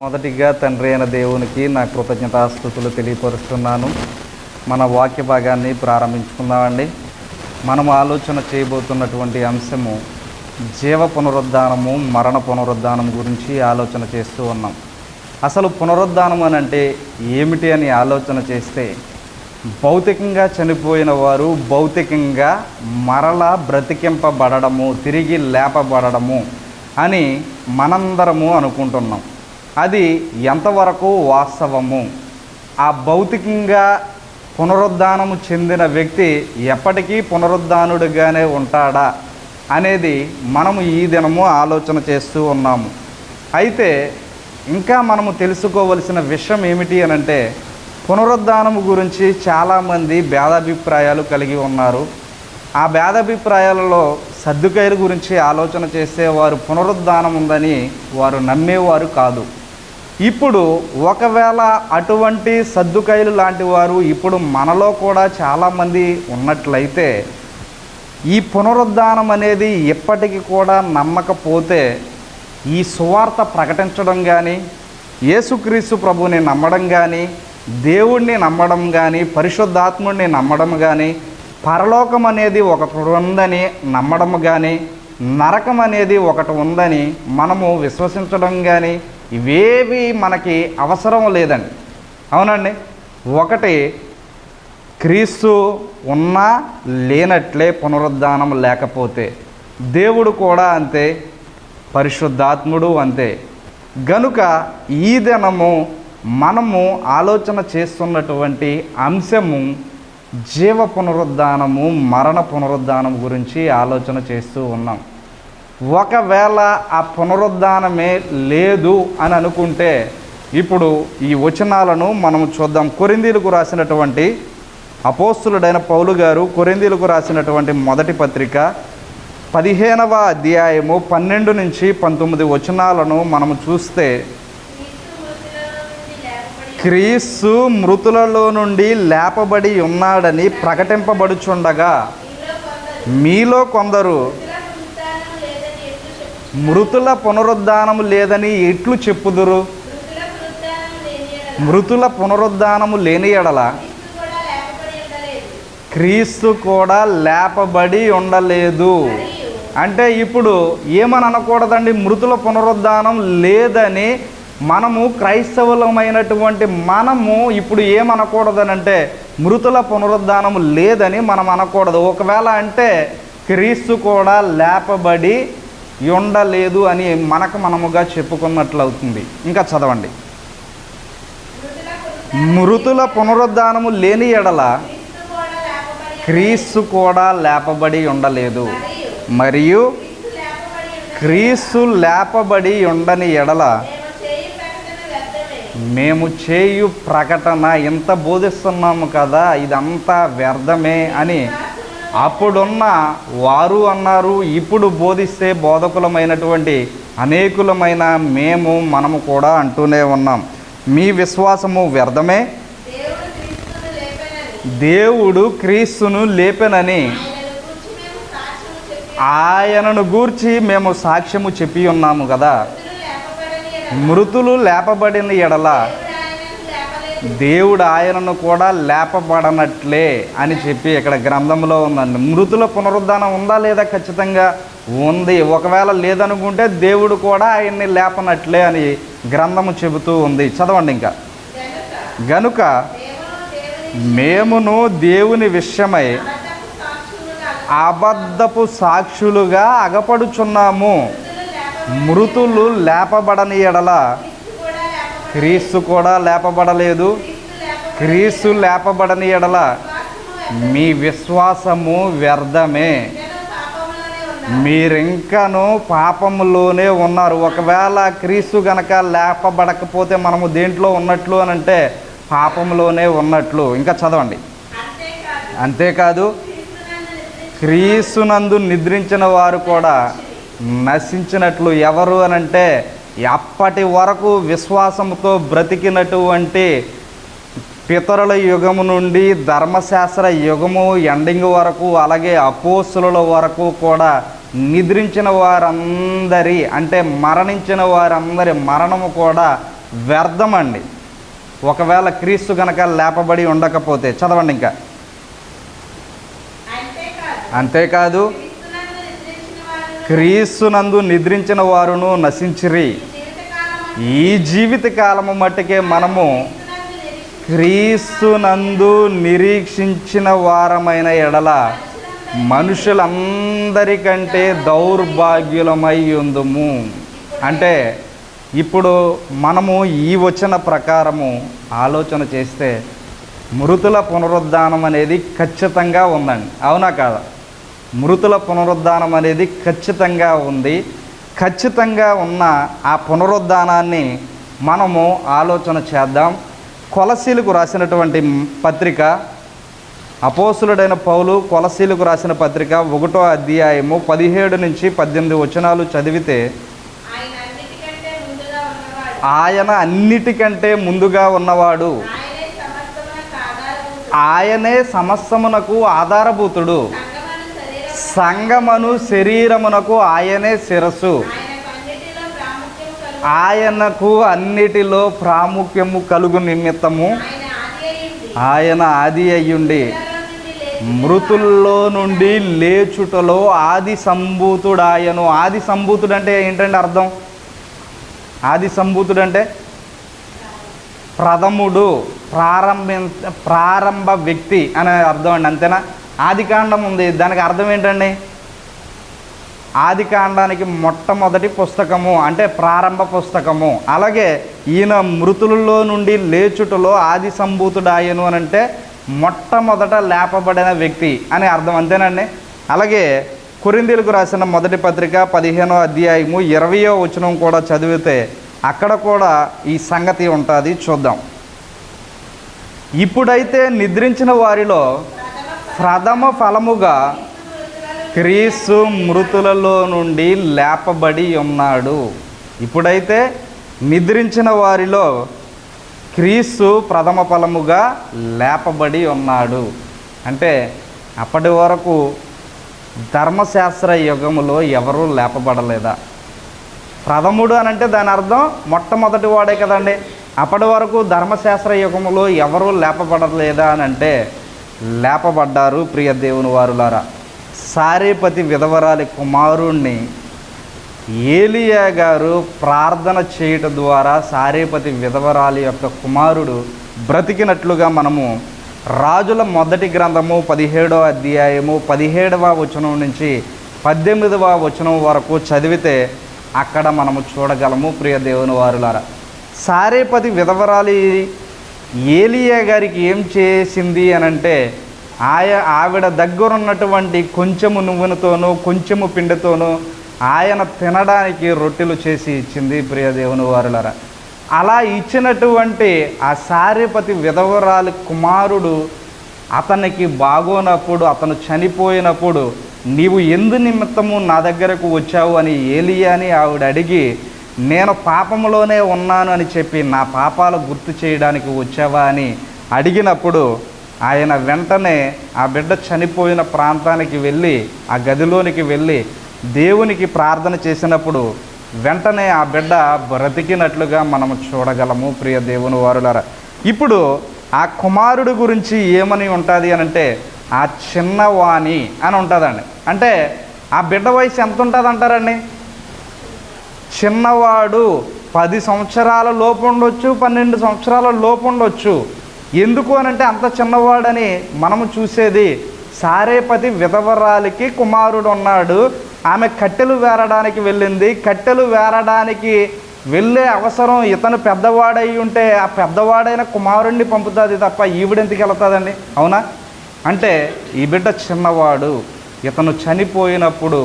మొదటిగా తండ్రి అయిన దేవునికి నా కృతజ్ఞతాస్తుతులు తెలియపరుస్తున్నాను. మన వాక్య భాగాన్ని ప్రారంభించుకుందామండి. మనం ఆలోచన చేయబోతున్నటువంటి అంశము జీవ పునరుద్ధానము, మరణ పునరుద్ధానం గురించి ఆలోచన చేస్తూ ఉన్నాం. అసలు పునరుద్ధానం అని అంటే ఏమిటి అని ఆలోచన చేస్తే, భౌతికంగా చనిపోయిన వారు భౌతికంగా మరలా బ్రతికింపబడము, తిరిగి లేపబడము అని మనందరము అనుకుంటున్నాం. అది ఎంతవరకు వాస్తవము? ఆ భౌతికంగా పునరుద్ధానము చెందిన వ్యక్తి ఎప్పటికీ పునరుద్ధానుడిగానే ఉంటాడా అనేది మనము ఈ దినము ఆలోచన చేస్తూ ఉన్నాము. అయితే ఇంకా మనము తెలుసుకోవలసిన విషయం ఏమిటి అనంటే, పునరుద్ధానము గురించి చాలామంది భేదాభిప్రాయాలు కలిగి ఉన్నారు. ఆ భేదాభిప్రాయాలలో సద్దుకైల గురించి ఆలోచన చేస్తే వారు పునరుద్ధానం ఉందని వారు నమ్మేవారు కాదు. ఇప్పుడు ఒకవేళ అటువంటి సద్దుకైలు లాంటి వారు ఇప్పుడు మనలో కూడా చాలామంది ఉన్నట్లయితే, ఈ పునరుద్ధానం అనేది ఎప్పటికీ కూడా నమ్మకపోతే ఈ సువార్త ప్రకటించడం కానీ, యేసుక్రీస్తు ప్రభువుని నమ్మడం కానీ, దేవుణ్ణి నమ్మడం కానీ, పరిశుద్ధాత్ముడిని నమ్మడం కానీ, పరలోకం అనేది ఒకటి ఉందని నమ్మడం కానీ, నరకం అనేది ఒకటి ఉందని మనము విశ్వసించడం కానీ ఇవేవి మనకి అవసరం లేదండి. అవునండి. ఒకటి, క్రీస్తు ఉన్నా లేనట్లే పునరుద్ధానం లేకపోతే, దేవుడు కూడా అంతే, పరిశుద్ధాత్ముడు అంతే. గనుక ఈ దినము మనము ఆలోచన చేస్తున్నటువంటి అంశము జీవ పునరుద్ధానము, మరణ పునరుద్ధానం గురించి ఆలోచన చేస్తూ ఉన్నాం. ఒకవేళ ఆ పునరుద్ధానమే లేదు అని అనుకుంటే, ఇప్పుడు ఈ వచనాలను మనం చూద్దాం. కొరింథీయులకు రాసినటువంటి అపోస్తులుడైన పౌలు గారు కొరింథీయులకు రాసినటువంటి మొదటి పత్రిక 15వ అధ్యాయము 12 నుంచి 19 వచనాలను మనము చూస్తే, క్రీస్తు మృతులలో నుండి లేపబడి ఉన్నాడని ప్రకటింపబడుచుండగా మీలో కొందరు మృతుల పునరుద్ధానము లేదని ఎట్లు చెప్పుదురు? మృతుల పునరుద్ధానము లేని ఎడల క్రీస్తు కూడా లేపబడి ఉండలేదు. అంటే ఇప్పుడు ఏమని అనకూడదండి, మృతుల పునరుద్ధానం లేదని మనము క్రైస్తవులమైనటువంటి మనము ఇప్పుడు ఏమనకూడదనంటే, మృతుల పునరుద్ధానము లేదని మనం అనకూడదు. ఒకవేళ అంటే క్రీస్తు కూడా లేపబడి ఉండలేదు అని మనముగా చెప్పుకున్నట్లు అవుతుంది. ఇంకా చదవండి. మృతుల పునరుద్ధానము లేని ఎడల క్రీస్తు కూడా లేపబడి ఉండలేదు. మరియు క్రీస్తు లేపబడి ఉండని ఎడల మేము చేయు ప్రకటన, ఇంత బోధిస్తున్నాము కదా, ఇదంతా వ్యర్థమే అని అప్పుడున్న వారు అన్నారు. ఇప్పుడు బోధిస్తే బోధకులమైనటువంటి అనేకులమైన మనము కూడా అంటూనే ఉన్నాం, మీ విశ్వాసము వ్యర్థమే, దేవుడు క్రీస్తును లేపెనని ఆయనను గూర్చి మేము సాక్ష్యము చెప్పి ఉన్నాము కదా. మృతులు లేపబడిన ఎడల దేవుడు ఆయనను కూడా లేపబడనట్లే అని చెప్పి ఇక్కడ గ్రంథంలో ఉందండి. మృతుల పునరుద్ధానం ఉందా లేదా? ఖచ్చితంగా ఉంది. ఒకవేళ లేదనుకుంటే దేవుడు కూడా ఆయన్ని లేపనట్లే అని గ్రంథము చెబుతూ ఉంది. చదవండి ఇంకా. గనుక మేమును దేవుని విషయమై అబద్ధపు సాక్షులుగా అగపడుచున్నాము. మృతులు లేపబడని ఎడల క్రీస్తు కూడా లేపబడలేదు. క్రీస్తు లేపబడని ఎడల మీ విశ్వాసము వ్యర్థమే, మీరింకను పాపములోనే ఉన్నారు. ఒకవేళ క్రీస్తు గనక లేపబడకపోతే మనము దేంట్లో ఉన్నట్లు అని అంటే పాపములోనే ఉన్నట్లు. ఇంకా చదవండి. అంతేకాదు, క్రీస్తునందు నిద్రించిన వారు కూడా నశించినట్లు. ఎవరు అనంటే అప్పటి వరకు విశ్వాసముతో బ్రతికినటువంటి పితరుల యుగము నుండి ధర్మశాస్త్ర యుగము ఎండింగ్ వరకు, అలాగే అపోస్తుల వరకు కూడా నిద్రించిన వారందరి అంటే మరణించిన వారందరి మరణము కూడా వ్యర్థమండి. ఒకవేళ క్రీస్తు గనక లేపబడి ఉండకపోతే. చదవండి ఇంకా. అంతేకాదు క్రీస్తునందు నిద్రించిన వారును నశించిరి. ఈ జీవిత కాలము మట్టుకే మనము క్రీస్తునందు నిరీక్షించిన వారమైన ఎడల మనుషులందరికంటే దౌర్భాగ్యులమై ఉందుము. అంటే ఇప్పుడు మనము ఈ వచన ప్రకారము ఆలోచన చేస్తే మృతుల పునరుద్ధానం అనేది ఖచ్చితంగా ఉందండి. అవునా కాదా? మృతుల పునరుద్ధానం అనేది ఖచ్చితంగా ఉంది. ఖచ్చితంగా ఉన్న ఆ పునరుద్ధానాన్ని మనము ఆలోచన చేద్దాం. కొలసీలకు రాసినటువంటి పత్రిక, అపోస్తులుడైన పౌలు కొలసీలకు రాసిన పత్రిక 1వ అధ్యాయము 17 నుంచి 18 వచనాలు చదివితే, ఆయన అన్నిటికంటే ముందుగా ఉన్నవాడు, ఆయనే సమస్తమునకు ఆధారభూతుడు, సంగమను శరీరమునకు ఆయనే శిరస్సు, ఆయనకు అన్నిటిలో ప్రాముఖ్యము కలుగు నిమిత్తము ఆయన ఆది అయ్యుండి మృతుల్లో నుండి లేచుటలో ఆది సంభూతుడాయను. ఆది సంభూతుడు అంటే ఏంటంటే అర్థం? ఆది సంభూతుడు అంటే ప్రథముడు, ప్రారంభ వ్యక్తి అనే అర్థం అండి. అంతేనా? ఆది కాండం ఉంది, దానికి అర్థం ఏంటండి? ఆది కాండానికి మొట్టమొదటి పుస్తకము అంటే ప్రారంభ పుస్తకము. అలాగే ఈయన మృతులలో నుండి లేచుటలో ఆది సంభూతుడాయను అని అంటే మొట్టమొదట లేపబడిన వ్యక్తి అని అర్థం. అంతేనండి. అలాగే కొరింథీయులకు రాసిన మొదటి పత్రిక 15వ అధ్యాయము 20వ వచనం కూడా చదివితే అక్కడ కూడా ఈ సంగతి ఉంటుంది. చూద్దాం. ఇప్పుడైతే నిద్రించిన వారిలో ప్రథమ ఫలముగా క్రీస్తు మృతులలో నుండి లేపబడి ఉన్నాడు. ఇప్పుడైతే నిద్రించిన వారిలో క్రీస్తు ప్రథమ ఫలముగా లేపబడి ఉన్నాడు. అంటే అప్పటి వరకు ధర్మశాస్త్ర యుగములో ఎవరూ లేపబడలేదా? ప్రథముడు అని అంటే దాని అర్థం మొట్టమొదటి వాడే కదండి. అప్పటి వరకు ధర్మశాస్త్ర యుగములో ఎవరూ లేపబడలేదా అని అంటే లేపబడ్డారు. ప్రియ దేవుని వారులారా, సారేపతి విధవరాలి కుమారుణ్ణి ఏలియా గారు ప్రార్థన చేయటం ద్వారా సారేపతి విధవరాలి యొక్క కుమారుడు బ్రతికినట్లుగా మనము రాజుల మొదటి గ్రంథము 17వ అధ్యాయము 17వ వచనం నుంచి 18వ వచనం వరకు చదివితే అక్కడ మనము చూడగలము. ప్రియ దేవుని వారులారా, సారేపతి విధవరాలి ఏలియా గారికి ఏం చేసింది అనంటే ఆవిడ దగ్గరున్నటువంటి కొంచెము నువ్వులతోనూ కొంచెము పిండితోనూ ఆయన తినడానికి రొట్టెలు చేసి ఇచ్చింది. ప్రియ దేవుని వారులారా, అలా ఇచ్చినటువంటి ఆ సారేపతి విధవరాలి కుమారుడు అతనికి బాగోనప్పుడు, అతను చనిపోయినప్పుడు నీవు ఎందు నిమిత్తము నా దగ్గరకు వచ్చావు అని ఏలియాని ఆవిడ అడిగి, నేను పాపములోనే ఉన్నాను అని చెప్పి నా పాపాలు గుర్తు చేయడానికి వచ్చావా అని అడిగినప్పుడు ఆయన వెంటనే ఆ బిడ్డ చనిపోయిన ప్రాంతానికి వెళ్ళి ఆ గదిలోనికి వెళ్ళి దేవునికి ప్రార్థన చేసినప్పుడు వెంటనే ఆ బిడ్డ బ్రతికినట్లుగా మనం చూడగలము. ప్రియ దేవుని వారులారా, ఇప్పుడు ఆ కుమారుడు గురించి ఏమని ఉంటుంది అని అంటే ఆ చిన్నవాణి అని ఉంటుందండి. అంటే ఆ బిడ్డ వయసు ఎంత ఉంటుంది అంటారండి? చిన్నవాడు 10 సంవత్సరాల లోపు ఉండొచ్చు, 12 సంవత్సరాల లోపు ఉండొచ్చు. ఎందుకు అనంటే అంత చిన్నవాడని మనము చూసేది సారేపతి విధవరాలికి కుమారుడు ఉన్నాడు. ఆమె కట్టెలు వేరడానికి వెళ్ళింది. కట్టెలు వేరడానికి వెళ్ళే అవసరం ఇతను పెద్దవాడై ఉంటే ఆ పెద్దవాడైన కుమారుణ్ణి పంపుతుంది తప్ప ఈవిడెందుకు వెళ్తుందండి? అవునా? అంటే ఈ బిడ్డ చిన్నవాడు. ఇతను చనిపోయినప్పుడు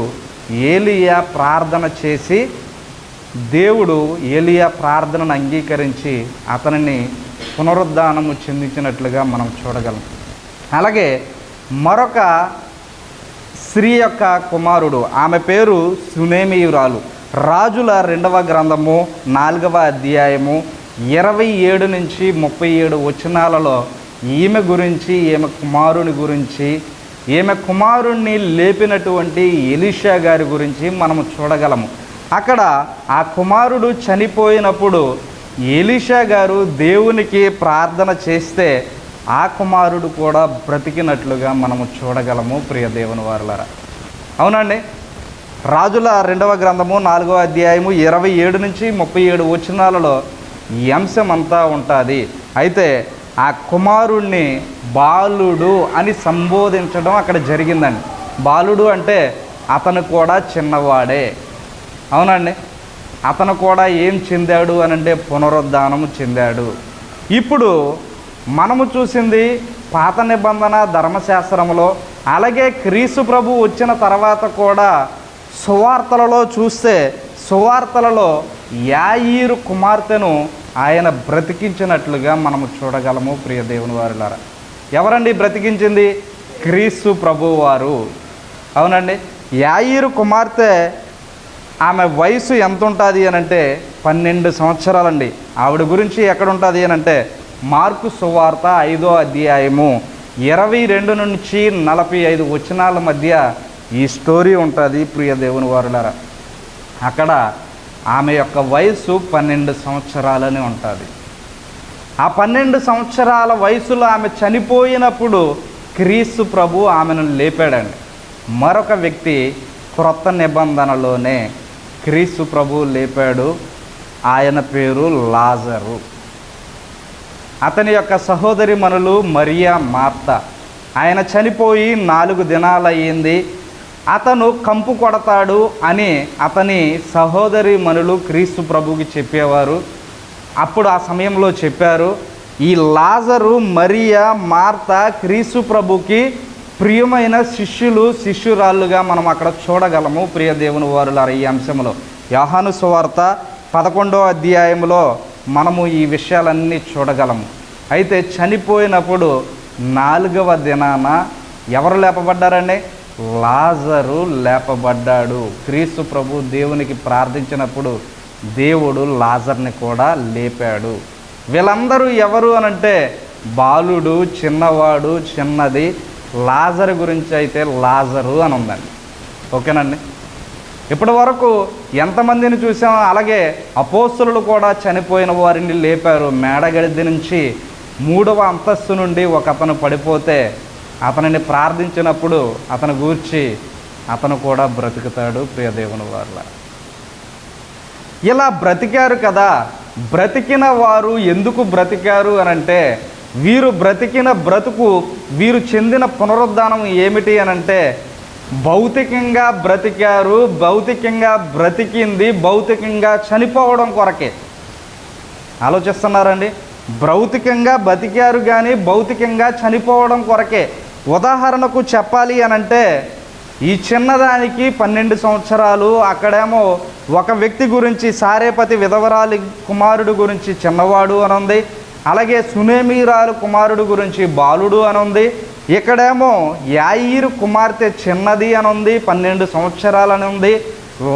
ఏలియా ప్రార్థన చేసి దేవుడు ఏలియా ప్రార్థనను అంగీకరించి అతనిని పునరుద్ధానము చెందించినట్లుగా మనం చూడగలం. అలాగే మరొక స్త్రీ యొక్క కుమారుడు, ఆమె పేరు సునేమీయురాలు. రాజుల 2వ గ్రంథము 4వ అధ్యాయము 27 నుంచి 37 వచనాలలో ఈమె గురించి, ఈమె కుమారుని గురించి, ఈమె కుమారుణ్ణి లేపినటువంటి ఎలీషా గారి గురించి మనము చూడగలము. అక్కడ ఆ కుమారుడు చనిపోయినప్పుడు ఎలీషా గారు దేవునికి ప్రార్థన చేస్తే ఆ కుమారుడు కూడా బ్రతికినట్లుగా మనము చూడగలము ప్రియ దేవుని వారలారా. అవునండి. రాజుల 2వ గ్రంథము 4వ అధ్యాయము 27 నుంచి 37 వచనాలలో ఈ అంశం అంతా ఉంటుంది. అయితే ఆ కుమారుణ్ణి బాలుడు అని సంబోధించడం అక్కడ జరిగిందండి. బాలుడు అంటే అతను కూడా చిన్నవాడే. అవునండి. అతను కూడా ఏం చెందాడు అని అంటే పునరుద్ధానము చెందాడు. ఇప్పుడు మనము చూసింది పాత నిబంధన ధర్మశాస్త్రంలో, అలాగే క్రీస్తు ప్రభు వచ్చిన తర్వాత కూడా సువార్తలలో చూస్తే సువార్తలలో యాయీరు కుమార్తెను ఆయన బ్రతికించినట్లుగా మనము చూడగలము ప్రియ దేవుని వారులారా. ఎవరండి బ్రతికించింది? క్రీస్తు ప్రభు వారు. అవునండి. యాయీరు కుమార్తె ఆమె వయసు ఎంత ఉంటుంది అని అంటే 12 సంవత్సరాలండి. ఆవిడ గురించి ఎక్కడ ఉంటుంది అని అంటే మార్కు సువార్త 5వ అధ్యాయము 22 నుంచి 45 వచనాల మధ్య ఈ స్టోరీ ఉంటుంది ప్రియ దేవుని వారులారా. అక్కడ ఆమె యొక్క వయసు 12 సంవత్సరాలని ఉంటుంది. ఆ 12 సంవత్సరాల వయసులో ఆమె చనిపోయినప్పుడు క్రీస్తు ప్రభు ఆమెను లేపాడండి. మరొక వ్యక్తి క్రొత్త నిబంధనలోనే క్రీస్తు ప్రభు లేపాడు. ఆయన పేరు లాజరు. అతని యొక్క సహోదరి మనులు మరియా, మార్త. ఆయన చనిపోయి 4 దినాలు అయ్యింది. అతను కంపు కొడతాడు అని అతని సహోదరి మనులు క్రీస్తు ప్రభుకి చెప్పేవారు. అప్పుడు ఆ సమయంలో చెప్పారు. ఈ లాజరు, మరియా, మార్త క్రీస్తు ప్రభుకి ప్రియమైన శిష్యురాళ్ళుగా మనం అక్కడ చూడగలము ప్రియ దేవుని వారులారా. ఈ అంశంలో యోహాను సువార్త 11వ అధ్యాయంలో మనము ఈ విషయాలన్నీ చూడగలము. అయితే చనిపోయినప్పుడు 4వ దినాన ఎవరు లేపబడ్డారండి? లాజరు లేపబడ్డాడు. క్రీస్తు ప్రభు దేవునికి ప్రార్థించినప్పుడు దేవుడు లాజర్ని కూడా లేపాడు. వీళ్ళందరూ ఎవరు అనంటే బాలుడు, చిన్నవాడు, చిన్నది. లాజరు గురించి అయితే లాజరు అని ఉందండి. ఓకేనండి. ఇప్పటి వరకు ఎంతమందిని చూసామో అలాగే అపోస్తలులు కూడా చనిపోయిన వారిని లేపారు. మేడగడిది నుంచి 3వ అంతస్తు నుండి ఒక అతను పడిపోతే అతనిని ప్రార్థించినప్పుడు అతను గూర్చి అతను కూడా బ్రతుకుతాడు ప్రియ దేవుని వారులా. ఇలా బ్రతికారు కదా. బ్రతికిన వారు ఎందుకు బ్రతికారు అనంటే వీరు బ్రతికిన బ్రతుకు, వీరు చెందిన పునరుద్ధానం ఏమిటి అనంటే భౌతికంగా బ్రతికారు. భౌతికంగా బ్రతికింది భౌతికంగా చనిపోవడం కొరకే. ఆలోచిస్తున్నారండి? భౌతికంగా బతికారు కానీ భౌతికంగా చనిపోవడం కొరకే. ఉదాహరణకు చెప్పాలి అనంటే ఈ చిన్నదానికి 12 సంవత్సరాలు, అక్కడేమో ఒక వ్యక్తి గురించి సారేపతి విధవరాలి కుమారుడు గురించి చిన్నవాడు అని ఉంది. అలాగే సునేమీరాలు కుమారుడు గురించి బాలుడు అని ఉంది. ఇక్కడేమో యాయీరు కుమార్తె చిన్నది అని ఉంది, 12 సంవత్సరాలని ఉంది.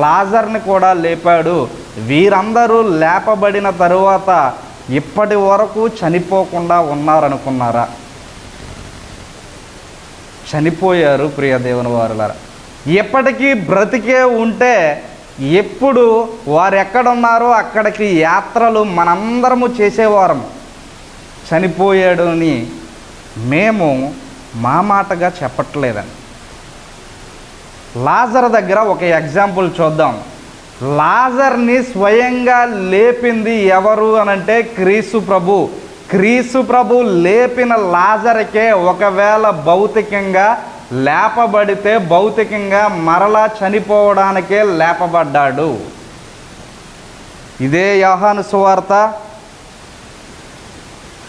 లాజర్ని కూడా లేపాడు. వీరందరూ లేపబడిన తరువాత ఇప్పటి వరకు చనిపోకుండా ఉన్నారనుకున్నారా? చనిపోయారు ప్రియ దేవుని వారులారా. ఎప్పటికీ బ్రతికే ఉంటే ఎప్పుడు వారు ఎక్కడున్నారో అక్కడికి యాత్రలు మనందరము చేసేవారం. చనిపోయాడు అని మేము మా మాటగా చెప్పట్లేదండి. లాజర్ దగ్గర ఒక ఎగ్జాంపుల్ చూద్దాం. లాజర్ని స్వయంగా లేపింది ఎవరు అనంటే క్రీస్తు ప్రభు. క్రీస్తు ప్రభు లేపిన లాజర్కే ఒకవేళ భౌతికంగా లేపబడితే భౌతికంగా మరలా చనిపోవడానికే లేపబడ్డాడు. ఇదే యోహాను సువార్త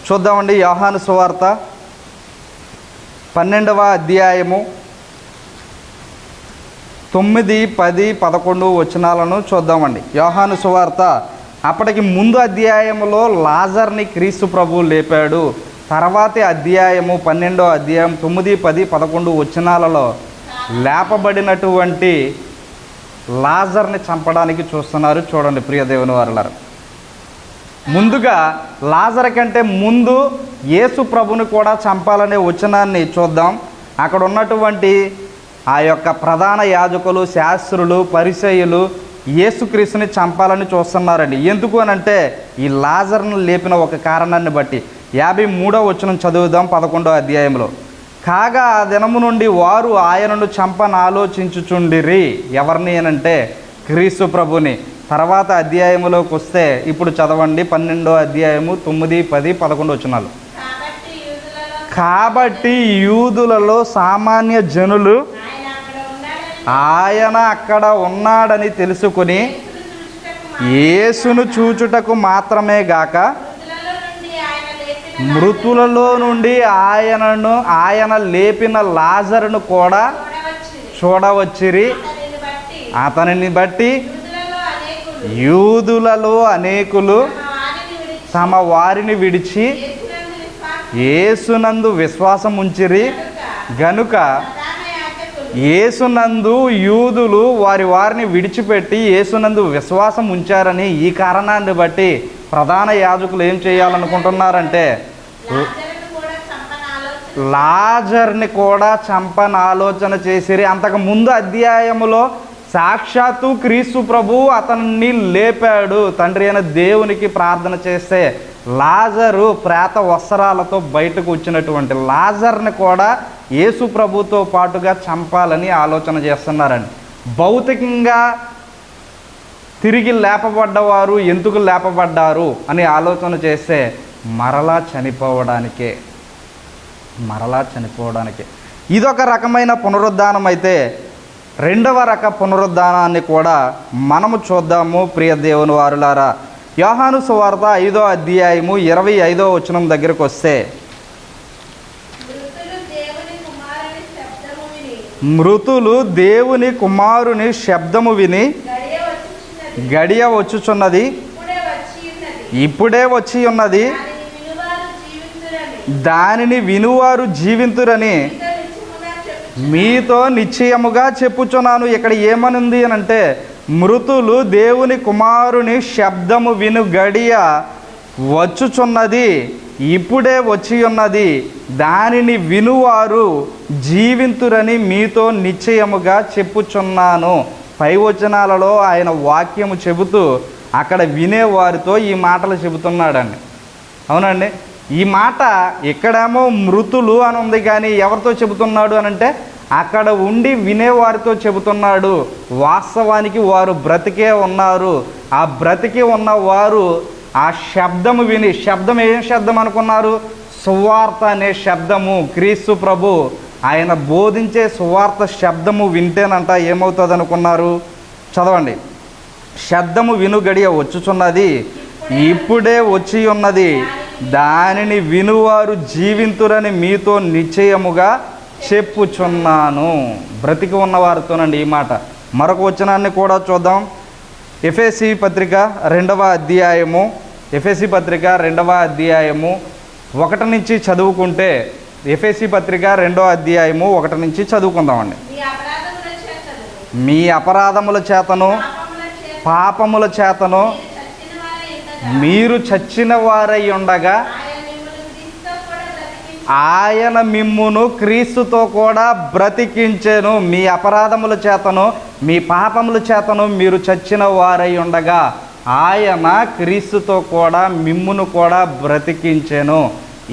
చూద్దామండి. యోహాను సువార్త 12వ అధ్యాయము 9, 10, 11 వచనాలను చూద్దామండి. యోహాను సువార్త అప్పటికి ముందు అధ్యాయంలో లాజర్ని క్రీస్తు ప్రభు లేపాడు. తర్వాతి అధ్యాయము 12వ అధ్యాయం 9, 10, 11 వచనాలలో లేపబడినటువంటి లాజర్ని చంపడానికి చూస్తున్నారు. చూడండి ప్రియ దేవుని వారులారా. ముందుగా లాజర్ కంటే ముందు యేసు ప్రభుని కూడా చంపాలనే వచనాన్ని చూద్దాం. అక్కడ ఉన్నటువంటి ఆ యొక్క ప్రధాన యాజకులు, శాస్త్రులు, పరిసయ్యులు యేసుక్రీస్తుని చంపాలని చూస్తున్నారండి. ఎందుకు అని అంటే ఈ లాజరును లేపిన ఒక కారణాన్ని బట్టి. 53వ వచనం చదువుదాం 11వ అధ్యాయంలో. కాగా ఆ దినము నుండి వారు ఆయనను చంపని ఆలోచించుచుండిరి. ఎవరిని అనంటే క్రీస్తు ప్రభుని. తర్వాత అధ్యాయములోకి వస్తే ఇప్పుడు చదవండి 12వ అధ్యాయము 9, 10, 11 వచనాలు. కాబట్టి యూదులలో సామాన్య జనులు ఆయన అక్కడ ఉన్నాడని తెలుసుకుని యేసును చూచుటకు మాత్రమే గాక మృతులలో నుండి ఆయన లేపిన లాజరును కూడా చూడవచ్చిరి. అతనిని బట్టి యూదులలో అనేకులు తమ వారిని విడిచి యేసునందు విశ్వాసం ఉంచిరి గనుక యేసునందు యూదులు వారిని విడిచిపెట్టి యేసునందు విశ్వాసం ఉంచారని ఈ కారణాన్ని బట్టి ప్రధాన యాజకులు ఏం చేయాలనుకుంటున్నారంటే లాజర్ని కూడా చంపని ఆలోచన చేసిరి. అంతకు ముందు అధ్యాయములో సాక్షాత్తు క్రీస్తు ప్రభు అతన్ని లేపాడు. తండ్రి అయిన దేవునికి ప్రార్థన చేస్తే లాజరు ప్రేత వస్త్రాలతో బయటకు వచ్చినటువంటి లాజర్ని కూడా యేసు ప్రభుతో పాటుగా చంపాలని ఆలోచన చేస్తున్నారండి. భౌతికంగా తిరిగి లేపబడ్డవారు ఎందుకు లేపబడ్డారు అని ఆలోచన చేస్తే మరలా చనిపోవడానికే. ఇదొక రకమైన పునరుద్ధానం అయితే రెండవ రక పునరుద్ధానాన్ని కూడా మనము చూద్దాము ప్రియ దేవుని వారులారా. యోహాను సువార్త 5వ అధ్యాయము 25వ వచనం దగ్గరకు వస్తే, మృతులు దేవుని కుమారుని శబ్దము విని గడియ వచ్చుచున్నది, ఇప్పుడే వచ్చి ఉన్నది, దానిని వినువారు జీవింతురని మీతో నిశ్చయముగా చెప్పుచున్నాను. ఇక్కడ ఏమనుంది అని అంటే మృతులు దేవుని కుమారుని శబ్దము విను గడియ వచ్చుచున్నది, ఇప్పుడే వచ్చి ఉన్నది, దానిని వినువారు జీవింతురని మీతో నిశ్చయముగా చెప్పుచున్నాను. పై వచనాలలో ఆయన వాక్యము చెబుతూ అక్కడ వినేవారితో ఈ మాటలు చెబుతున్నాడండి. అవునండి, ఈ మాట ఇక్కడేమో మృతులు అని ఉంది, కానీ ఎవరితో చెబుతున్నాడు అని అంటే అక్కడ ఉండి వినేవారితో చెబుతున్నాడు. వాస్తవానికి వారు బ్రతికే ఉన్నారు. ఆ బ్రతికి ఉన్నవారు ఆ శబ్దము విని, శబ్దం ఏం శబ్దం అనుకున్నారు? సువార్త అనే శబ్దము. క్రీస్తు ప్రభు ఆయన బోధించే సువార్త శబ్దము వింటేనంట ఏమవుతుంది అనుకున్నారు? చదవండి. శబ్దము విను గడియ వచ్చుచున్నది, ఇప్పుడే వచ్చి ఉన్నది, దానిని వినువారు జీవింతురని మీతో నిశ్చయముగా చెప్పుచున్నాను. బ్రతికి ఉన్నవారితోనండి ఈ మాట. మరొక వచనాన్ని కూడా చూద్దాం. ఎఫెసీ పత్రిక 2వ అధ్యాయము 1 నుంచి చదువుకుంటే, ఎఫెసీ పత్రిక 2వ అధ్యాయము 1 నుంచి చదువుకుందామండి. మీ అపరాధముల చేతను పాపముల చేతను మీరు చచ్చిన వారై ఉండగా ఆయన మిమ్మును క్రీస్తుతో కూడా బ్రతికించెను. మీ అపరాధముల చేతను మీ పాపముల చేతను మీరు చచ్చిన వారై ఉండగా ఆయన క్రీస్తుతో కూడా మిమ్మును కూడా బ్రతికించెను.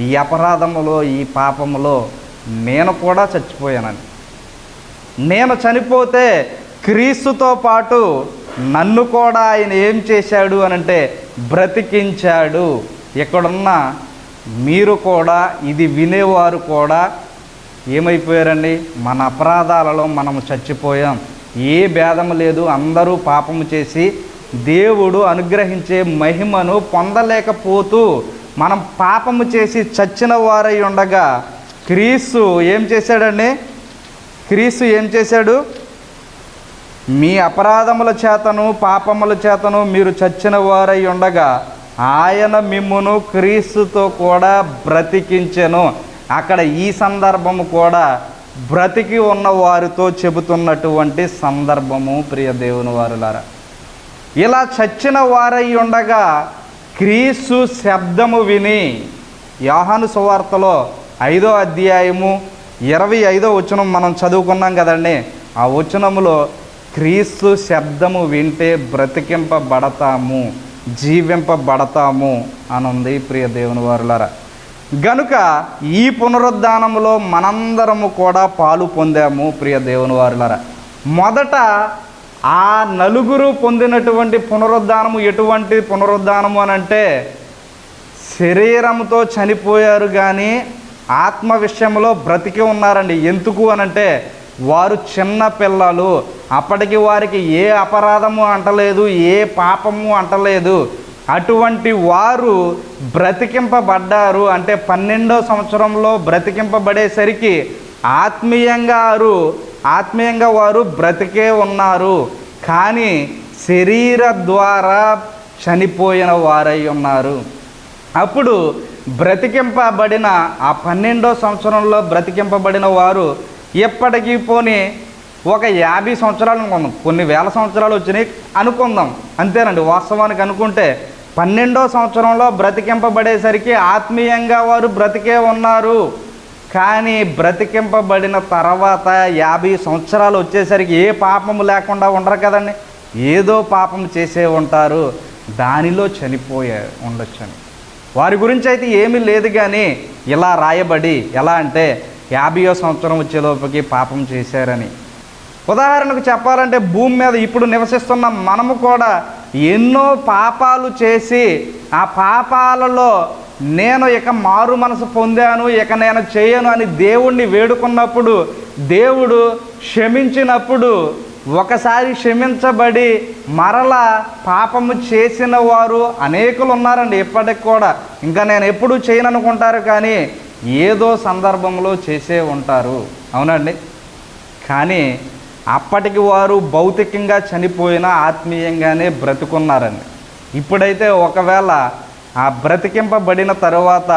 ఈ అపరాధములో ఈ పాపములో నేను కూడా చచ్చిపోయానని. నేను చనిపోతే క్రీస్తుతో పాటు నన్ను కూడా ఆయన ఏం చేశాడు అనంటే బ్రతికించాడు. ఇక్కడున్న మీరు కూడా, ఇది వినేవారు కూడా ఏమైపోయారండి? మన అపరాధాలలో మనము చచ్చిపోయాం. ఏ భేదం లేదు. అందరూ పాపము చేసి దేవుడు అనుగ్రహించే మహిమను పొందలేకపోతూ మనం పాపము చేసి చచ్చిన వారై ఉండగా క్రీస్తు ఏం చేశాడండి? క్రీస్తు ఏం చేశాడు? మీ అపరాధముల చేతను పాపముల చేతను మీరు చచ్చిన వారై ఉండగా ఆయన మిమ్మును క్రీస్తుతో కూడా బ్రతికించెను. అక్కడ ఈ సందర్భము కూడా బ్రతికి ఉన్న వారితో చెబుతున్నటువంటి సందర్భము ప్రియ దేవుని వారులారా. ఇలా చచ్చిన వారై ఉండగా క్రీస్తు శబ్దము విని, యోహాను సువార్తలో 5వ అధ్యాయము 25వ వచనం మనం చదువుకున్నాం కదండి. ఆ వచనములో క్రీస్తు శబ్దము వింటే బ్రతికింపబడతాము, జీవింపబడతాము అని ఉంది ప్రియ దేవుని వారులారా. గనుక ఈ పునరుద్ధానములో మనందరము కూడా పాలు పొందాము ప్రియ దేవుని వారులారా. మొదట ఆ నలుగురు పొందినటువంటి పునరుద్ధానము ఎటువంటి పునరుద్ధానము అని అంటే, శరీరంతో చనిపోయారు కానీ ఆత్మ విషయంలో బ్రతికి ఉన్నారండి. ఎందుకు అనంటే వారు చిన్న పిల్లలు, అప్పటికి వారికి ఏ అపరాధము అంటలేదు, ఏ పాపము అంటలేదు. అటువంటి వారు బ్రతికింపబడ్డారు. అంటే 12వ సంవత్సరంలో బ్రతికింపబడేసరికి ఆత్మీయంగా వారు బ్రతికే ఉన్నారు, కానీ శరీర ద్వారా చనిపోయిన వారై ఉన్నారు. అప్పుడు బ్రతికింపబడిన ఆ 12వ సంవత్సరంలో బ్రతికింపబడిన వారు ఎప్పటికీ పోనీ ఒక 50 సంవత్సరాలు అనుకుందాం, కొన్ని వేల సంవత్సరాలు వచ్చినాయి అనుకుందాం, అంతేనండి. వాస్తవానికి అనుకుంటే 12వ సంవత్సరంలో బ్రతికింపబడేసరికి ఆత్మీయంగా వారు బ్రతికే ఉన్నారు, కానీ బ్రతికింపబడిన తర్వాత 50 సంవత్సరాలు వచ్చేసరికి ఏ పాపము లేకుండా ఉండరు కదండి, ఏదో పాపం చేసే ఉంటారు, దానిలో చనిపోయే ఉండొచ్చని. వారి గురించి అయితే ఏమీ లేదు, కానీ ఇలా రాయబడి ఎలా అంటే 50వ సంవత్సరం వచ్చేలోపుకి పాపం చేశారని. ఉదాహరణకు చెప్పాలంటే భూమి మీద ఇప్పుడు నివసిస్తున్న మనము కూడా ఎన్నో పాపాలు చేసి ఆ పాపాలలో నేను ఇక మారు మనసు పొందాను, ఇక నేను చేయను అని దేవుణ్ణి వేడుకున్నప్పుడు, దేవుడు క్షమించినప్పుడు, ఒకసారి క్షమించబడి మరలా పాపము చేసిన వారు అనేకులు ఉన్నారండి ఇప్పటికి కూడా. ఇంకా నేను ఎప్పుడూ చేయను అనుకుంటారు, కానీ ఏదో సందర్భంలో చేసే ఉంటారు, అవునండి. కానీ అప్పటికి వారు భౌతికంగా చనిపోయినా ఆత్మీయంగానే బ్రతుకున్నారండి. ఇప్పుడైతే ఒకవేళ ఆ బ్రతికింపబడిన తరువాత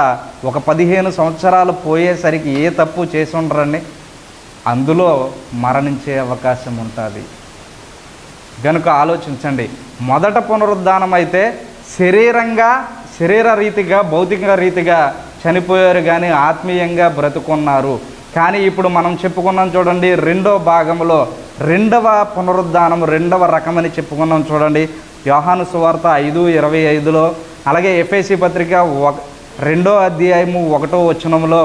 ఒక 15 సంవత్సరాలు పోయేసరికి ఏ తప్పు చేసి ఉండరండి, అందులో మరణించే అవకాశం ఉంటుంది. కనుక ఆలోచించండి. మొదట పునరుద్ధానం అయితే శరీర రీతిగా భౌతిక రీతిగా చనిపోయారు, కానీ ఆత్మీయంగా బ్రతుకున్నారు. కానీ ఇప్పుడు మనం చెప్పుకున్నాం చూడండి, రెండో భాగంలో రెండవ పునరుద్ధానం, రెండవ రకమని చెప్పుకున్నాం చూడండి. యోహాను సువార్త 5:25లో, అలాగే ఎఫెసీ పత్రిక 2వ అధ్యాయము 1వ వచనంలో,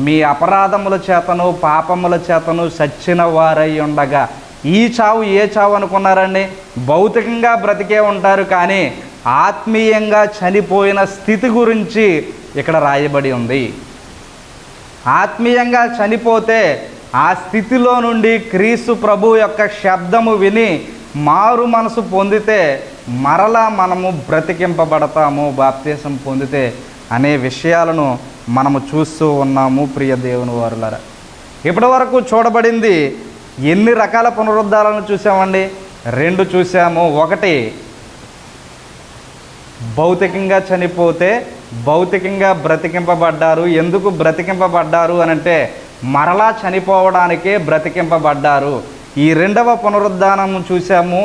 మీ అపరాధముల చేతను పాపముల చేతను సచ్చిన వారై ఉండగా. ఈ చావు ఏ చావు అనుకున్నారండి? భౌతికంగా బ్రతికే ఉంటారు, కానీ ఆత్మీయంగా చనిపోయిన స్థితి గురించి ఇక్కడ రాయబడి ఉంది. ఆత్మీయంగా చనిపోతే ఆ స్థితిలో నుండి క్రీస్తు ప్రభు యొక్క శబ్దము విని మారు మనసు పొందితే మరలా మనము బ్రతికింపబడతాము, బాప్తీసం పొందితే అనే విషయాలను మనము చూస్తూ ఉన్నాము ప్రియ దేవుని వారులారా. ఇప్పటి వరకు చూడబడింది ఎన్ని రకాల పునరుద్ధాలను చూసామండి? 2 చూసాము. ఒకటి, భౌతికంగా చనిపోతే భౌతికంగా బ్రతికింపబడ్డారు. ఎందుకు బ్రతికింపబడ్డారు అనంటే మరలా చనిపోవడానికే బ్రతికింపబడ్డారు. ఈ రెండవ పునరుద్ధానం చూసాము,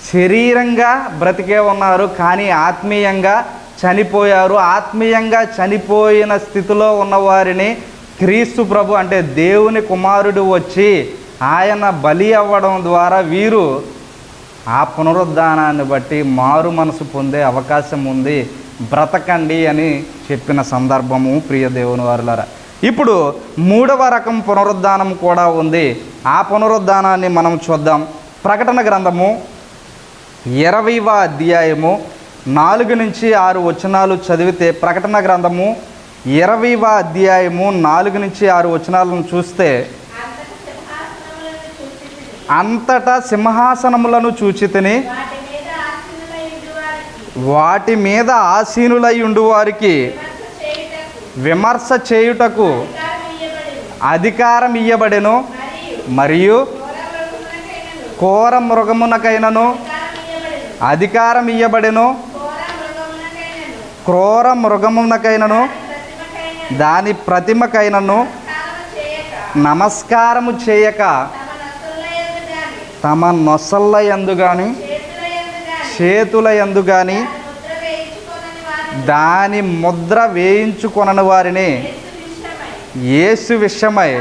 శరీరంగా బ్రతికే ఉన్నారు, కానీ ఆత్మీయంగా చనిపోయారు. ఆత్మీయంగా చనిపోయిన స్థితిలో ఉన్నవారిని క్రీస్తు ప్రభు అంటే దేవుని కుమారుడు వచ్చి ఆయన బలి అవ్వడం ద్వారా వీరు ఆ పునరుద్ధానాన్ని బట్టి మారు మనసు పొందే అవకాశం ఉంది, బ్రతకండి అని చెప్పిన సందర్భము ప్రియ దేవుని వారులారా. ఇప్పుడు 3వ రకం పునరుద్ధానం కూడా ఉంది. ఆ పునరుద్ధానాన్ని మనం చూద్దాం. ప్రకటన గ్రంథము 20వ అధ్యాయము 4-6 వచనాలు చదివితే, ప్రకటన గ్రంథము 20వ అధ్యాయము 4-6 వచనాలను చూస్తే, అంతటా సింహాసనములను చూచితిని, వాటి మీద ఆసీనులై ఉండు వారికి విమర్శ చేయుటకు అధికారం ఇయ్యబడెను, మరియు కోర మృగమునకైనను అధికారం ఇయ్యబడెను, క్రూర మృగమునకైనను దాని ప్రతిమకైనను నమస్కారము చేయక తమ నొసళ్ళ యందు గాని చేతుల యందు గాని దాని ముద్ర వేయించుకొనని వారిని యేసు విషయమై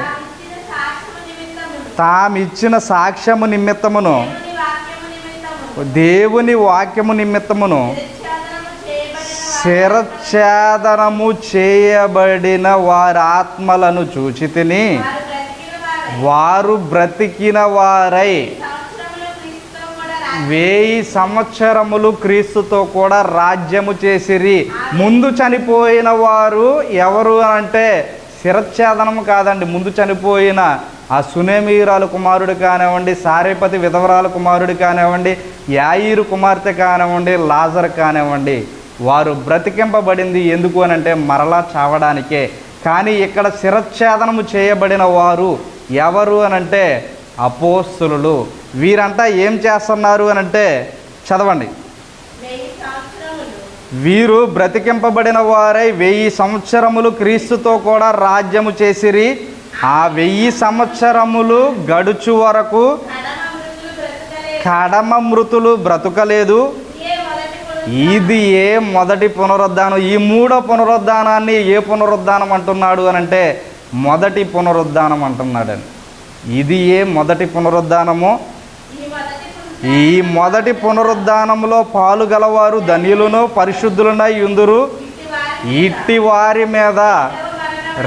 తామిచ్చిన సాక్ష్యము నిమిత్తమును దేవుని వాక్యము నిమిత్తమును శిరచ్ఛేదనము చేయబడిన వారి ఆత్మలను చూచి తిని వారు బ్రతికిన వారై 1000 సంవత్సరములు క్రీస్తుతో కూడా రాజ్యము చేసిరి. ముందు చనిపోయిన వారు ఎవరు అంటే శిరచ్ఛేదనము కాదండి, ముందు చనిపోయిన ఆ సునేమీరాలు కుమారుడు కానివ్వండి, సారేపతి విధవరాలు కుమారుడు కానివ్వండి, యాయీరు కుమార్తె కానివ్వండి, లాజర్ కానివ్వండి, వారు బ్రతికింపబడింది ఎందుకు అని అంటే మరలా చావడానికే. కానీ ఇక్కడ శిరచ్ఛేదనము చేయబడిన వారు ఎవరు అనంటే అపోస్తలులు. వీరంతా ఏం చేస్తున్నారు అనంటే చదవండి. వీరు బ్రతికింపబడిన వారై 1000 సంవత్సరములు క్రీస్తుతో కూడా రాజ్యము చేసిరి. ఆ 1000 సంవత్సరములు గడుచు వరకు కడమ మృతులు బ్రతుకలేదు. ఇది ఏ మొదటి పునరుద్ధానం. ఈ మూడో పునరుద్ధానాన్ని ఏ పునరుద్ధానం అంటున్నాడు అనంటే మొదటి పునరుద్ధానం అంటున్నాడని. ఇది ఏ మొదటి పునరుద్ధానము. ఈ మొదటి పునరుద్ధానములో పాలు గలవారు ధన్యులను పరిశుద్ధులనై యుందురు. ఇట్టి వారి మీద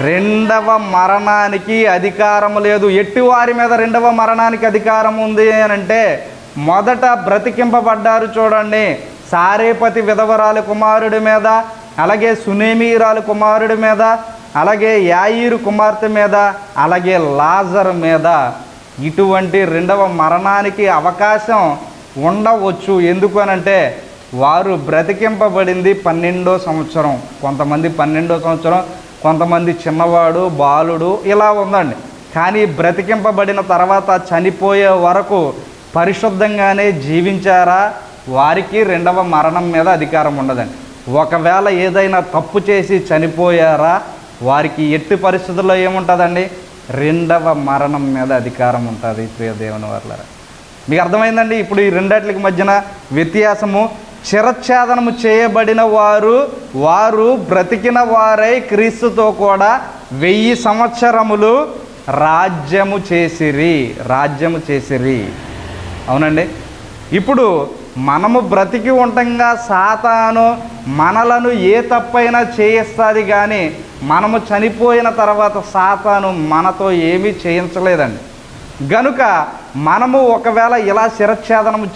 రెండవ మరణానికి అధికారము లేదు. ఎట్టి వారి మీద రెండవ మరణానికి అధికారం ఉంది అని అంటే మొదట బ్రతికింపబడ్డారు చూడండి, సారేపతి విధవరాలు కుమారుడి మీద, అలాగే సునేమీరాలు కుమారుడి మీద, అలాగే యాయీరు కుమార్తె మీద, అలాగే లాజర్ మీద ఇటువంటి రెండవ మరణానికి అవకాశం ఉండవచ్చు. ఎందుకు అనంటే వారు బ్రతికింపబడింది 12వ సంవత్సరం. కొంతమంది 12వ సంవత్సరం, కొంతమంది చిన్నవాడు, బాలుడు, ఇలా ఉందండి. కానీ బ్రతికింపబడిన తర్వాత చనిపోయే వరకు పరిశుద్ధంగానే జీవించారా, వారికి రెండవ మరణం మీద అధికారం ఉండదండి. ఒకవేళ ఏదైనా తప్పు చేసి చనిపోయారా, వారికి ఎట్టి పరిస్థితుల్లో ఏముంటుందండి, రెండవ మరణం మీద అధికారం ఉంటుంది. ప్రియ దేవుని వర్లారా, మీకు అర్థమైందండి ఇప్పుడు ఈ రెండిట్లకి మధ్యన వ్యత్యాసము. శిరచ్ఛేదనము చేయబడిన వారు బ్రతికిన వారై క్రీస్తుతో కూడా 1000 సంవత్సరములు రాజ్యము చేసిరి. అవునండి. ఇప్పుడు మనము బ్రతికి ఉండగా సాతాను మనలను ఏ తప్పైనా చేయిస్తుంది, కానీ మనము చనిపోయిన తర్వాత సాతాను మనతో ఏమీ చేయించలేదండి. గనుక మనము ఒకవేళ ఇలా శిరచ్ఛేదనము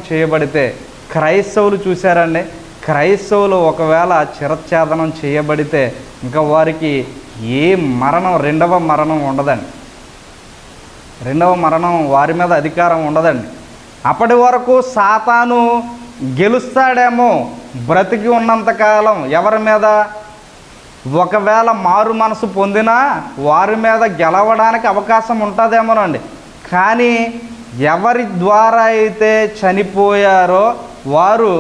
చేయబడితే క్రైస్తవులు చూశారండి, క్రైస్తవులు ఒకవేళ శిరచ్ఛేదనం చేయబడితే ఇంకా వారికి ఏ మరణం, రెండవ మరణం ఉండదండి. రెండవ మరణం వారి మీద అధికారం ఉండదండి. అప్పటి వరకు సాతాను గెలుస్తాడేమో బ్రతికి ఉన్నంతకాలం ఎవరి మీద. ఒకవేళ మారు మనసు పొందినా వారి మీద గెలవడానికి అవకాశం ఉంటుందేమోనండి. కానీ ఎవరి ద్వారా అయితే చనిపోయారో వారు,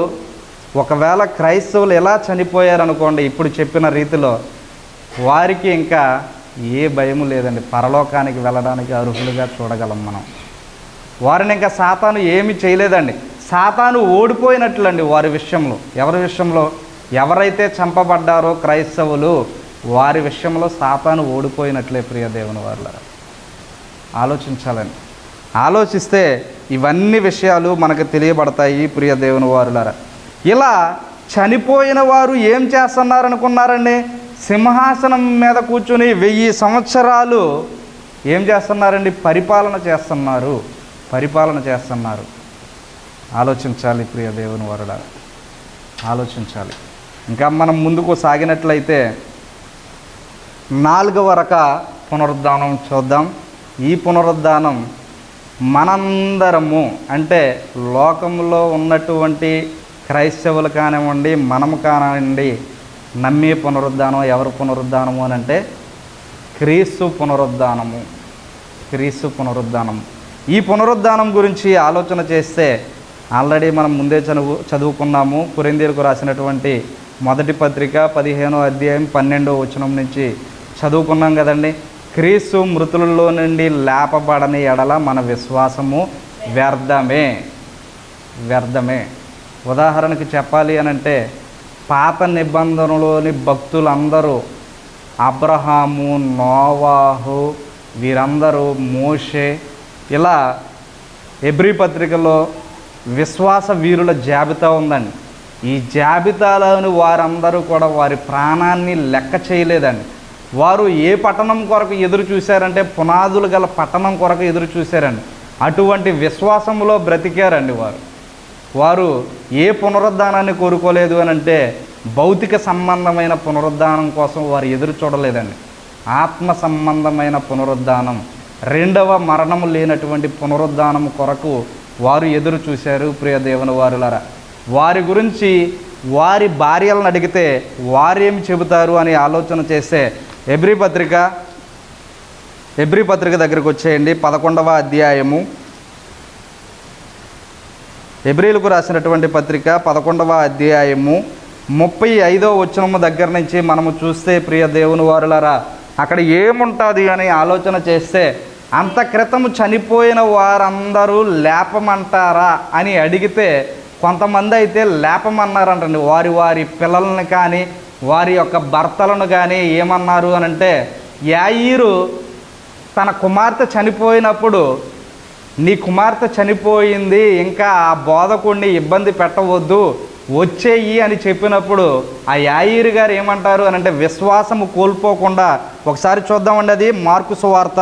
ఒకవేళ క్రైస్తవులు ఎలా చనిపోయారనుకోండి ఇప్పుడు చెప్పిన రీతిలో, వారికి ఇంకా ఏ భయము లేదండి. పరలోకానికి వెళ్ళడానికి అర్హులుగా చూడగలం మనం. వారిని ఇంకా సాతాను ఏమీ చేయలేదండి. సాతాను ఓడిపోయినట్లండి వారి విషయంలో. ఎవరి విషయంలో? ఎవరైతే చంపబడ్డారో క్రైస్తవులు, వారి విషయంలో సాతాను ఓడిపోయినట్లే. ప్రియ దేవుని వారులారా, ఆలోచించాలండి. ఆలోచిస్తే ఇవన్నీ విషయాలు మనకు తెలియబడతాయి. ప్రియ దేవుని వారులారా, ఇలా చనిపోయిన వారు ఏం చేస్తున్నారనుకున్నారండి? సింహాసనం మీద కూర్చుని 1000 సంవత్సరాలు ఏం చేస్తున్నారండి? పరిపాలన చేస్తున్నారు. ఆలోచించాలి ప్రియ దేవుని వారులారా, ఆలోచించాలి. ఇంకా మనం ముందుకు సాగినట్లయితే 4వ రక పునరుద్ధానం చూద్దాం. ఈ పునరుద్ధానం మనందరము, అంటే లోకంలో ఉన్నటువంటి క్రైస్తవులు కానివ్వండి, మనము కానివ్వండి, నమ్మే పునరుద్ధానం. ఎవరు పునరుద్ధానము అని అంటే క్రీస్తు పునరుద్ధానము. ఈ పునరుద్ధానం గురించి ఆలోచన చేస్తే ఆల్రెడీ మనం ముందే చదువుకున్నాము. కొరింథీయులకు రాసినటువంటి మొదటి పత్రిక 15వ అధ్యాయం 12వ వచనం నుంచి చదువుకున్నాం కదండి. క్రీస్తు మృతులలో నుండి లేపబడని ఎడల మన విశ్వాసము వ్యర్థమే. ఉదాహరణకి చెప్పాలి అని అంటే పాత నిబంధనలోని భక్తులందరూ అబ్రహాము, నోవాహు, వీరందరూ, మోషే, ఇలా హెబ్రీ పత్రికలో విశ్వాస వీరుల జాబితా ఉందండి. ఈ జాబితాలోని వారందరూ కూడా వారి ప్రాణాన్ని లెక్క చేయలేదండి. వారు ఏ పట్టణం కొరకు ఎదురు చూశారంటే పునాదులు గల పట్టణం కొరకు ఎదురు చూశారండి. అటువంటి విశ్వాసంలో బ్రతికారండి వారు ఏ పునరుద్ధానాన్ని కోరుకోలేదు అని అంటే భౌతిక సంబంధమైన పునరుద్ధానం కోసం వారు ఎదురు చూడలేదండి. ఆత్మ సంబంధమైన పునరుద్ధానం, రెండవ మరణము లేనటువంటి పునరుద్ధానం కొరకు వారు ఎదురు చూశారు. ప్రియ దేవుని వారులారా, వారి గురించి వారి భార్యలను అడిగితే వారేమి చెబుతారు అని ఆలోచన చేస్తే హెబ్రీ పత్రిక దగ్గరికి వచ్చేయండి. 11వ అధ్యాయము, హెబ్రీలకు రాసినటువంటి పత్రిక 11వ అధ్యాయము 35వ వచనము దగ్గర నుంచి మనము చూస్తే ప్రియ దేవుని వారులారా, అక్కడ ఏముంటుంది అని ఆలోచన చేస్తే, అంత క్రితము చనిపోయిన వారందరూ లేపమంటారా అని అడిగితే కొంతమంది అయితే లేపమన్నారంటండి. వారి పిల్లలను కానీ వారి యొక్క భర్తలను కానీ ఏమన్నారు అని అంటే, యాయీరు తన కుమార్తె చనిపోయినప్పుడు నీ కుమార్తె చనిపోయింది, ఇంకా ఆ బోధకుడిని ఇబ్బంది పెట్టవద్దు, వచ్చేయి అని చెప్పినప్పుడు ఆ యాయీరు గారు ఏమంటారు అని అంటే విశ్వాసము కోల్పోకుండా, ఒకసారి చూద్దామండి, అది మార్కు సువార్త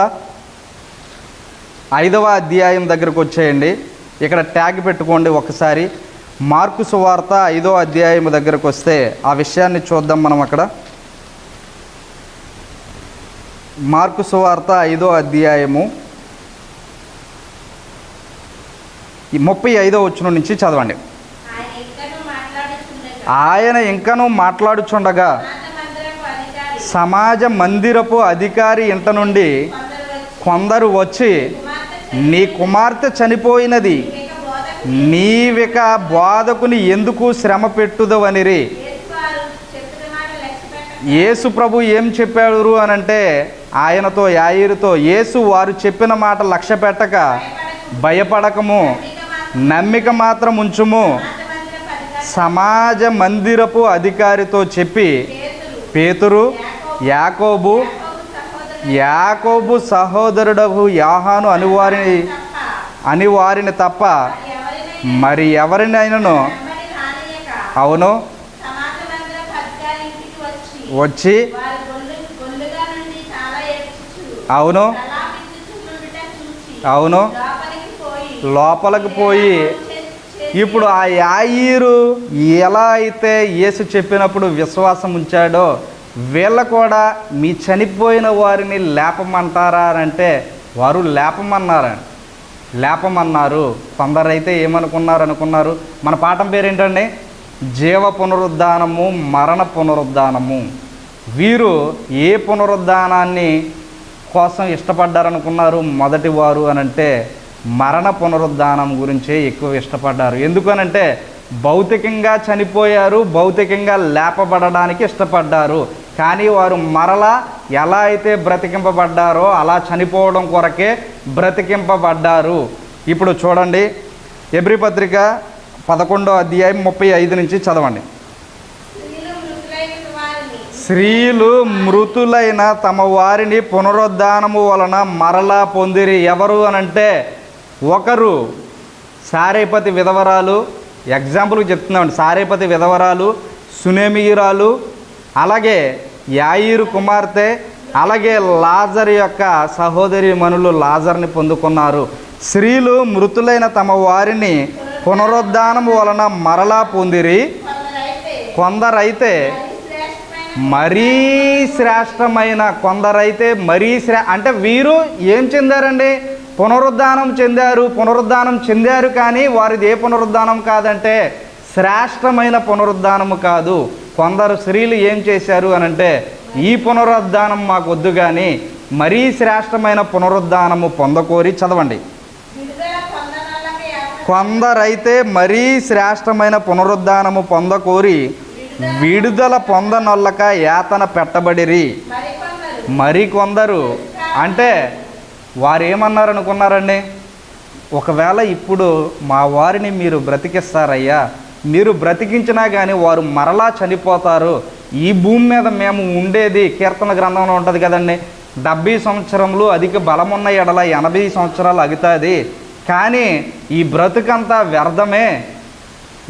5వ అధ్యాయం దగ్గరకు వచ్చేయండి. ఇక్కడ ట్యాగ్ పెట్టుకోండి ఒకసారి. మార్కు సువార్త 5వ అధ్యాయం దగ్గరకు వస్తే ఆ విషయాన్ని చూద్దాం మనం. అక్కడ మార్కు సువార్త 5వ అధ్యాయము 35వ వచనం నుంచి చదవండి. ఆయన ఇంకనూ మాట్లాడుచుండగా సమాజ మందిరపు అధికారి ఇంట నుండి కొందరు వచ్చి, నీ కుమార్తె చనిపోయినది, నీవిక బోధకుని ఎందుకు శ్రమ పెట్టుదవనిరి. యేసు ప్రభు ఏం చెప్పారు అని అంటే ఆయనతో, యాయీరుతో, యేసు వారు చెప్పిన మాట లక్ష్య పెట్టక భయపడకము, నమ్మిక మాత్రం ఉంచుము. సమాజ మందిరపు అధికారితో చెప్పి పేతురు, యాకోబు సహోదరుడగు యోహాను అని వారిని తప్ప మరి ఎవరినైనాను, అవును, వచ్చి, అవును అవును లోపలికి పోయి, ఇప్పుడు ఆ యాయీరు ఎలా అయితే యేసు చెప్పినప్పుడు విశ్వాసం ఉంచాడో వీళ్ళ కూడా మీ చనిపోయిన వారిని లేపమంటారా అని అంటే వారు లేపమన్నారు. కొందరైతే ఏమనుకున్నారు? మన పాఠం పేరేంటండి? జీవ పునరుద్ధానము, మరణ పునరుద్ధానము. వీరు ఏ పునరుద్ధానాన్ని కోసం ఇష్టపడ్డారనుకున్నారు? మొదటి వారు అనంటే మరణ పునరుద్ధానం గురించే ఎక్కువ ఇష్టపడ్డారు. ఎందుకనంటే భౌతికంగా చనిపోయారు, భౌతికంగా లేపబడడానికి ఇష్టపడ్డారు. కానీ వారు మరలా ఎలా అయితే బ్రతికింపబడ్డారో అలా చనిపోవడం కొరకే బ్రతికింపబడ్డారు. ఇప్పుడు చూడండి, హెబ్రీ పత్రిక 11వ అధ్యాయం 35 నుంచి చదవండి. స్త్రీలు మృతులైన తమ వారిని పునరుద్ధానము వలన మరలా పొందిరి. ఎవరు అనంటే ఒకరు సారేపతి విధవరాలు, ఎగ్జాంపుల్కి చెప్తున్నామండి, సారేపతి విధవరాలు, సునేమియురాలు, అలాగే యాయీరు కుమార్తె, అలాగే లాజర్ యొక్క సహోదరి మనులు లాజర్ని పొందుకున్నారు. స్త్రీలు మృతులైన తమ వారిని పునరుద్ధానము వలన మరలా పొందిరి. కొందరైతే మరీ శ్రేష్టమైన, కొందరైతే అంటే వీరు ఏం చెందారండి? పునరుద్ధానం చెందారు. కానీ వారిది ఏ పునరుద్ధానం కాదంటే శ్రేష్టమైన పునరుద్ధానము కాదు. కొందరు స్త్రీలు ఏం చేశారు అనంటే ఈ పునరుద్ధానం మాకు వద్దు కానీ మరీ శ్రేష్టమైన పునరుద్ధానము పొందకోరి. చదవండి. కొందరైతే మరీ శ్రేష్టమైన పునరుద్ధానము పొందకోరి విడుదల పొందనొల్లక యాతన పెట్టబడిరి. మరికొందరు అంటే వారు ఏమన్నారనుకున్నారండి? ఒకవేళ ఇప్పుడు మా వారిని మీరు బ్రతికిస్తారయ్యా, మీరు బ్రతికించినా కానీ వారు మరలా చనిపోతారు, ఈ భూమి మీద మేము ఉండేది, కీర్తన గ్రంథంలో ఉంటుంది కదండి, 70 సంవత్సరములు అధిక బలమున్న ఎడల 80 సంవత్సరాలు అగుతుంది, కానీ ఈ బ్రతుకంతా వ్యర్థమే,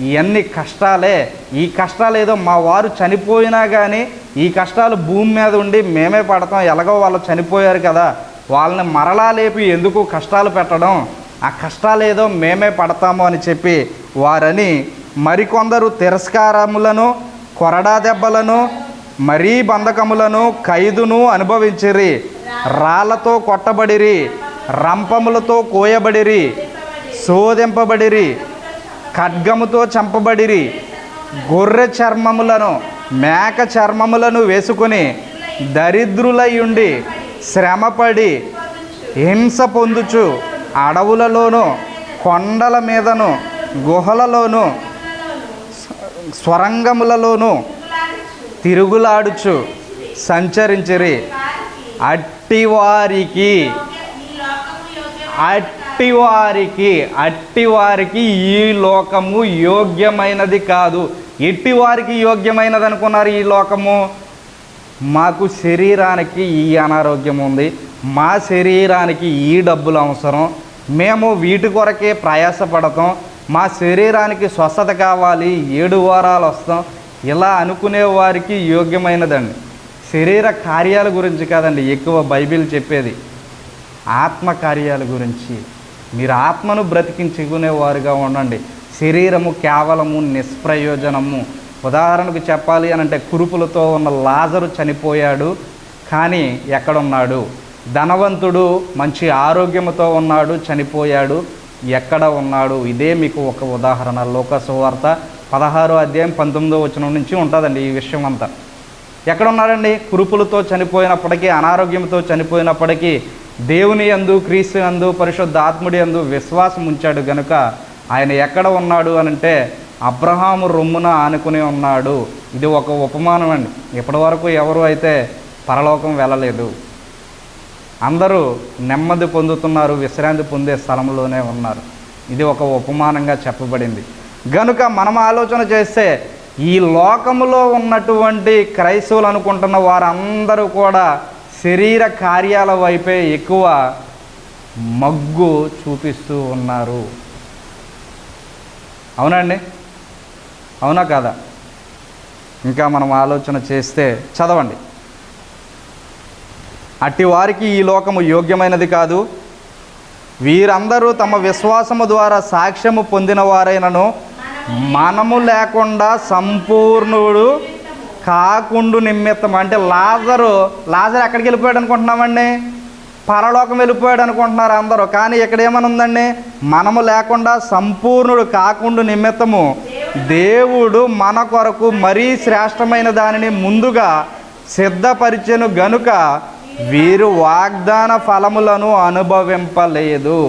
ఇవన్నీ కష్టాలే. ఈ కష్టాలు ఏదో మా వారు చనిపోయినా కానీ ఈ కష్టాలు భూమి మీద ఉండి మేమే పడతాం, ఎలాగో వాళ్ళు చనిపోయారు కదా, వాళ్ళని మరలా లేపి ఎందుకు కష్టాలు పెట్టడం, ఆ కష్టాలు ఏదో మేమే పడతాము అని చెప్పి వారని మరికొందరు తిరస్కారములను, కొరడా దెబ్బలను, మరీ బంధకములను, ఖైదును అనుభవించిరి, రాళ్లతో కొట్టబడిరి, రంపములతో కోయబడిరి, శోధింపబడిరి, ఖడ్గముతో చంపబడిరి, గొర్రె చర్మములను మేక చర్మములను వేసుకొని దరిద్రులయుండి శ్రమపడి హింస పొందుచు అడవులలోనూ కొండల మీదను గుహలలోనూ స్వరంగములలోనూ తిరుగులాడుచు సంచరించిరి. అట్టివారికి ఈ లోకము యోగ్యమైనది కాదు. ఎట్టివారికి యోగ్యమైనది అనుకున్నారు ఈ లోకము? మాకు శరీరానికి ఈ అనారోగ్యం ఉంది, మా శరీరానికి ఈ డబ్బులు అవసరం, మేము వీటి కొరకే ప్రయాసపడతాం, మా శరీరానికి స్వస్థత కావాలి, 7 వారాలు వస్తాం, ఇలా అనుకునే వారికి యోగ్యమైనదండి. శరీర కార్యాల గురించి కాదండి ఎక్కువ బైబిల్ చెప్పేది, ఆత్మ కార్యాల గురించి. మీరు ఆత్మను బ్రతికించుకునేవారుగా ఉండండి. శరీరము కేవలము నిష్ప్రయోజనము. ఉదాహరణకు చెప్పాలి అని అంటే, కురుపులతో ఉన్న లాజరు చనిపోయాడు, కానీ ఎక్కడున్నాడు? ధనవంతుడు మంచి ఆరోగ్యంతో ఉన్నాడు, చనిపోయాడు, ఎక్కడ ఉన్నాడు? ఇదే మీకు ఒక ఉదాహరణ. లోక సువార్త 16వ అధ్యాయం 19వ వచనం నుంచి ఉంటుందండి ఈ విషయం అంతా. ఎక్కడున్నాడండి? కురుపులతో చనిపోయినప్పటికీ, అనారోగ్యంతో చనిపోయినప్పటికీ దేవుని యందు, క్రీస్తు యందు, పరిశుద్ధ ఆత్ముడి యందు విశ్వాసం ఉంచాడు గనుక ఆయన ఎక్కడ ఉన్నాడు అనంటే అబ్రహాము రొమ్మున ఆనుకుని ఉన్నాడు. ఇది ఒక ఉపమానం అండి. ఇప్పటి వరకు ఎవరు అయితే పరలోకం వెళ్ళలేదు, అందరూ నెమ్మది పొందుతున్నారు, విశ్రాంతి పొందే స్థలంలోనే ఉన్నారు. ఇది ఒక ఉపమానంగా చెప్పబడింది. గనుక మనం ఆలోచన చేస్తే ఈ లోకములో ఉన్నటువంటి క్రైస్తవులు అనుకుంటున్న వారందరూ కూడా శరీర కార్యాల వైపే ఎక్కువ మగ్గు చూపిస్తూ ఉన్నారు. అవునండి, అవునా కాదా? ఇంకా మనం ఆలోచన చేస్తే చదవండి. అట్టి వారికి ఈ లోకము యోగ్యమైనది కాదు, వీరందరూ తమ విశ్వాసము ద్వారా సాక్ష్యము పొందిన వారైనను మనము లేకుండా సంపూర్ణుడు కాకుండు నిమిత్తం. అంటే లాజరు ఎక్కడికి వెళ్ళిపోయాడు అనుకుంటున్నామండి? పరలోకం వెళ్ళిపోయాడు అనుకుంటున్నారు అందరూ. కానీ ఇక్కడ ఏమని ఉందండి? మనము లేకుండా సంపూర్ణుడు కాకుండు నిమిత్తము దేవుడు మన కొరకు మరీ శ్రేష్టమైన దానిని ముందుగా సిద్ధపరిచెను గనుక వీరు వాగ్దాన ఫలములను అనుభవింపలేదు.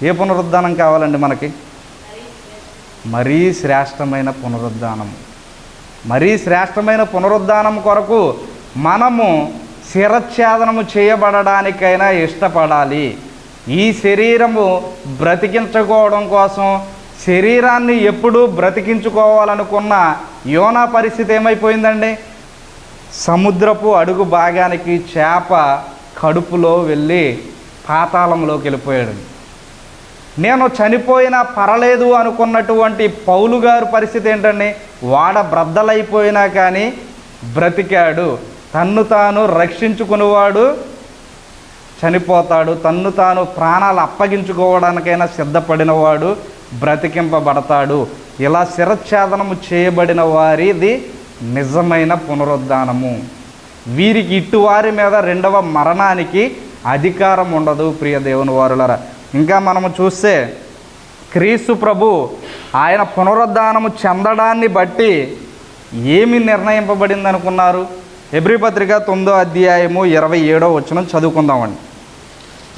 ఏ పునరుద్ధానం కావాలండి మనకి? మరీ శ్రేష్టమైన పునరుద్ధానం. మరీ శ్రేష్టమైన పునరుద్ధానం కొరకు మనము శిరచ్ఛేదనము చేయబడడానికైనా ఇష్టపడాలి. ఈ శరీరము బ్రతికించుకోవడం కోసం, శరీరాన్ని ఎప్పుడూ బ్రతికించుకోవాలనుకున్న యోనా పరిస్థితి ఏమైపోయిందండి? సముద్రపు అడుగు భాగానికి చేప కడుపులో వెళ్ళి పాతాళంలోకి వెళ్ళిపోయాడు. నేను చనిపోయినా పర్లేదు అనుకున్నటువంటి పౌలు గారు పరిస్థితి ఏంటండి? వాడ బ్రద్దలైపోయినా కానీ బ్రతికాడు. తన్ను తాను రక్షించుకునేవాడు చనిపోతాడు, తన్ను తాను ప్రాణాలు అప్పగించుకోవడానికైనా సిద్ధపడినవాడు బ్రతికింపబడతాడు. ఇలా శిరచ్ఛేదనము చేయబడిన వారిది నిజమైన పునరుద్ధానము. వీరికి ఇట్టువారి మీద రెండవ మరణానికి అధికారం ఉండదు. ప్రియ దేవుని వారులారా, ఇంకా మనము చూస్తే క్రీస్తు ప్రభు ఆయన పునరుద్ధానము చెందడాన్ని బట్టి ఏమి నిర్ణయింపబడింది అనుకున్నారు? హెబ్రీ పత్రిక 9వ అధ్యాయము 27వ వచనం చదువుకుందామండి.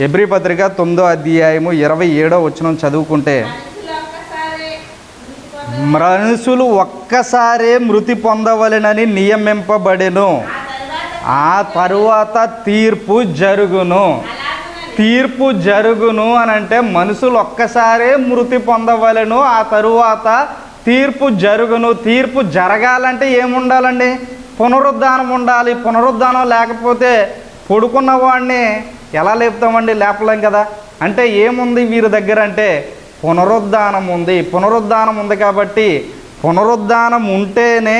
హెబ్రీ పత్రిక 9వ అధ్యాయము 27వ వచనం చదువుకుంటే, మనుషులు ఒక్కసారే మృతి పొందవలెనని నియమింపబడెను, ఆ తరువాత తీర్పు జరుగును. తీర్పు జరుగును అని అంటే మనుషులు ఒక్కసారే మృతి పొందవలెను, ఆ తరువాత తీర్పు జరుగును. తీర్పు జరగాలంటే ఏముండాలండి? పునరుద్ధానం ఉండాలి. పునరుద్ధానం లేకపోతే పడుకున్న వాడిని ఎలా లేపుతామండి? లేపలేం కదా. అంటే ఏముంది వీరి దగ్గర అంటే పునరుద్ధానం ఉంది. పునరుద్ధానం ఉంది కాబట్టి పునరుద్ధానం ఉంటేనే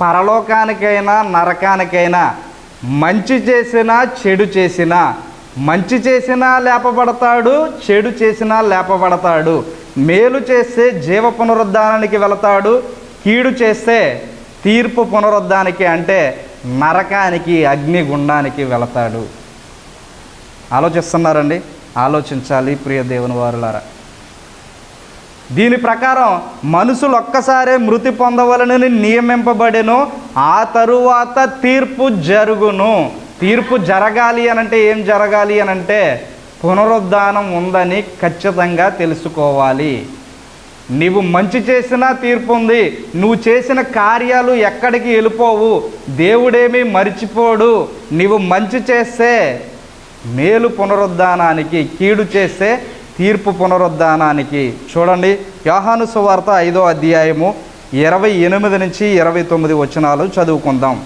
పరలోకానికైనా నరకానికైనా, మంచి చేసినా చెడు చేసినా, మంచి చేసినా లేపబడతాడు, చెడు చేసినా లేపబడతాడు. మేలు చేస్తే జీవ పునరుద్ధానానికి వెళతాడు, కీడు చేస్తే తీర్పు పునరుద్ధానికి అంటే నరకానికి, అగ్నిగుండానికి వెళతాడు. ఆలోచిస్తున్నారండి? ఆలోచించాలి ప్రియ దేవుని వారులారా. దీని ప్రకారం మనుషులు ఒక్కసారే మృతి పొందవలనని నియమింపబడెను, ఆ తరువాత తీర్పు జరుగును. తీర్పు జరగాలి అనంటే ఏం జరగాలి అనంటే పునరుద్ధానం ఉందని ఖచ్చితంగా తెలుసుకోవాలి. నీవు మంచి చేసినా తీర్పు ఉంది. నువ్వు చేసిన కార్యాలు ఎక్కడికి వెళ్ళిపోవు, దేవుడేమీ మరిచిపోడు. నీవు మంచి చేస్తే మేలు పునరుద్ధానానికి, కీడు చేస్తే తీర్పు పునరుద్ధానానికి. చూడండి, యోహాను సువార్త 5వ అధ్యాయము 28 నుంచి 29 వచనాలు చదువుకుందాం.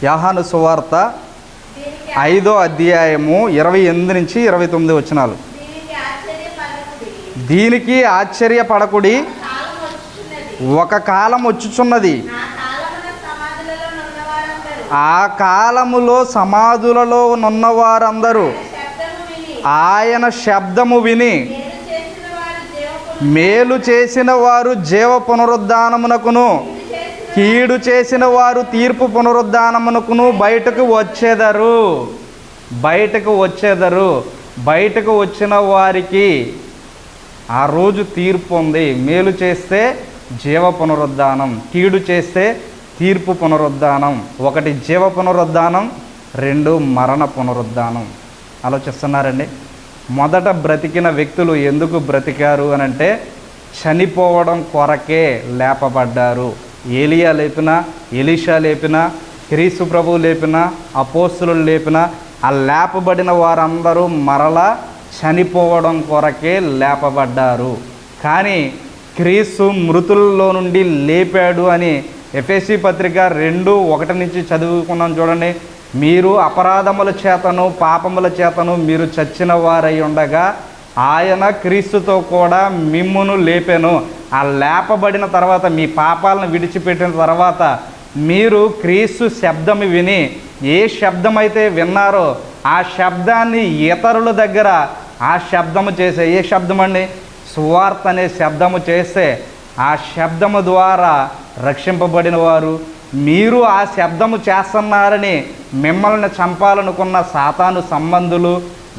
యోహాను సువార్త 5వ అధ్యాయము 28 నుంచి 29 వచనాలు. దీనికి ఆశ్చర్యపడకుడి, ఒక కాలం వచ్చుచున్నది, ఆ కాలములో సమాధులలో నున్నవారందరూ ఆయన శబ్దము విని మేలు చేసిన వారు జీవ పునరుద్ధానమునకును, కీడు చేసిన వారు తీర్పు పునరుద్ధానమునకును బయటకు వచ్చేదరు. బయటకు వచ్చిన వారికి ఆ రోజు తీర్పు ఉంది. మేలు చేస్తే జీవ పునరుద్ధానం, కీడు చేస్తే తీర్పు పునరుద్ధానం. ఒకటి జీవ పునరుద్ధానం, 2 మరణ పునరుద్ధానం. ఆలోచిస్తున్నారండి? మొదట బ్రతికిన వ్యక్తులు ఎందుకు బ్రతికారు అనంటే చనిపోవడం కొరకే లేపబడ్డారు. ఏలియా లేపినా, ఎలీషా లేపినా, క్రీస్తు ప్రభువు లేపినా, అపోస్తులు లేపినా, ఆ లేపబడిన వారందరూ మరలా చనిపోవడం కొరకే లేపబడ్డారు. కానీ క్రీస్తు మృతుల్లో నుండి లేపాడు అని ఎఫెసీ పత్రిక 2:1 నుంచి చదువుకున్నాం. చూడండి, మీరు అపరాధముల చేతను పాపముల చేతను మీరు చచ్చిన వారై ఉండగా ఆయన క్రీస్తుతో కూడా మిమ్మును లేపెను. ఆ లేపబడిన తర్వాత, మీ పాపాలను విడిచిపెట్టిన తర్వాత మీరు క్రీస్తు శబ్దము విని ఏ శబ్దమైతే విన్నారో ఆ శబ్దాన్ని ఇతరుల దగ్గర ఆ శబ్దము చేసే, ఏ శబ్దం అండి? సువార్త అనే శబ్దము చేస్తే ఆ శబ్దము ద్వారా రక్షింపబడిన వారు, మీరు ఆ శబ్దము చేస్తున్నారని మిమ్మల్ని చంపాలనుకున్న సాతాను సంబంధులు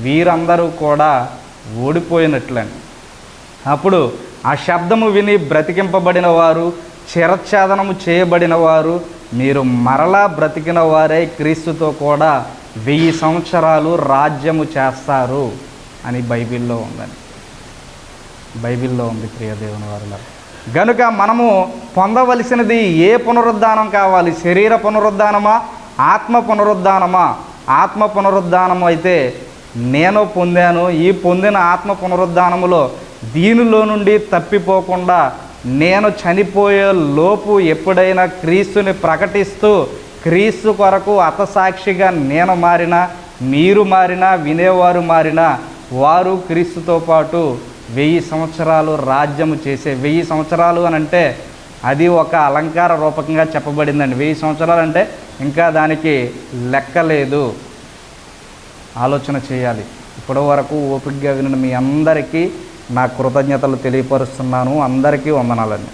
వీరందరూ కూడా ఓడిపోయినట్లండి. అప్పుడు ఆ శబ్దము విని బ్రతికింపబడిన వారు, చిరఛేదనము చేయబడిన వారు, మీరు మరలా బ్రతికిన వారే క్రీస్తుతో కూడా 1000 సంవత్సరాలు రాజ్యము చేస్తారు అని బైబిల్లో ఉందండి. బైబిల్లో ఉంది ప్రియ దేవుని వారులారా. గనుక మనము పొందవలసినది ఏ పునరుద్ధానం కావాలి? శరీర పునరుద్ధానమా, ఆత్మ పునరుద్ధానమా? ఆత్మ పునరుద్ధానం అయితే నేను పొందాను. ఈ పొందిన ఆత్మ పునరుద్ధానములో దీనిలో నుండి తప్పిపోకుండా నేను చనిపోయే లోపు ఎప్పుడైనా క్రీస్తుని ప్రకటిస్తూ క్రీస్తు కొరకు హతసాక్షిగా నేను మారినా, మీరు మారినా, వినేవారు మారినా, వారు క్రీస్తుతో పాటు 1000 సంవత్సరాలు రాజ్యము చేసే. 1000 సంవత్సరాలు అని అంటే అది ఒక అలంకార రూపకంగా చెప్పబడిందండి. 1000 సంవత్సరాలు అంటే ఇంకా దానికి లెక్క లేదు. ఆలోచన చేయాలి. ఇప్పటి వరకు ఓపికగా విన్న మీ అందరికీ నా కృతజ్ఞతలు తెలియపరుస్తున్నాను. అందరికీ వందనాలండి.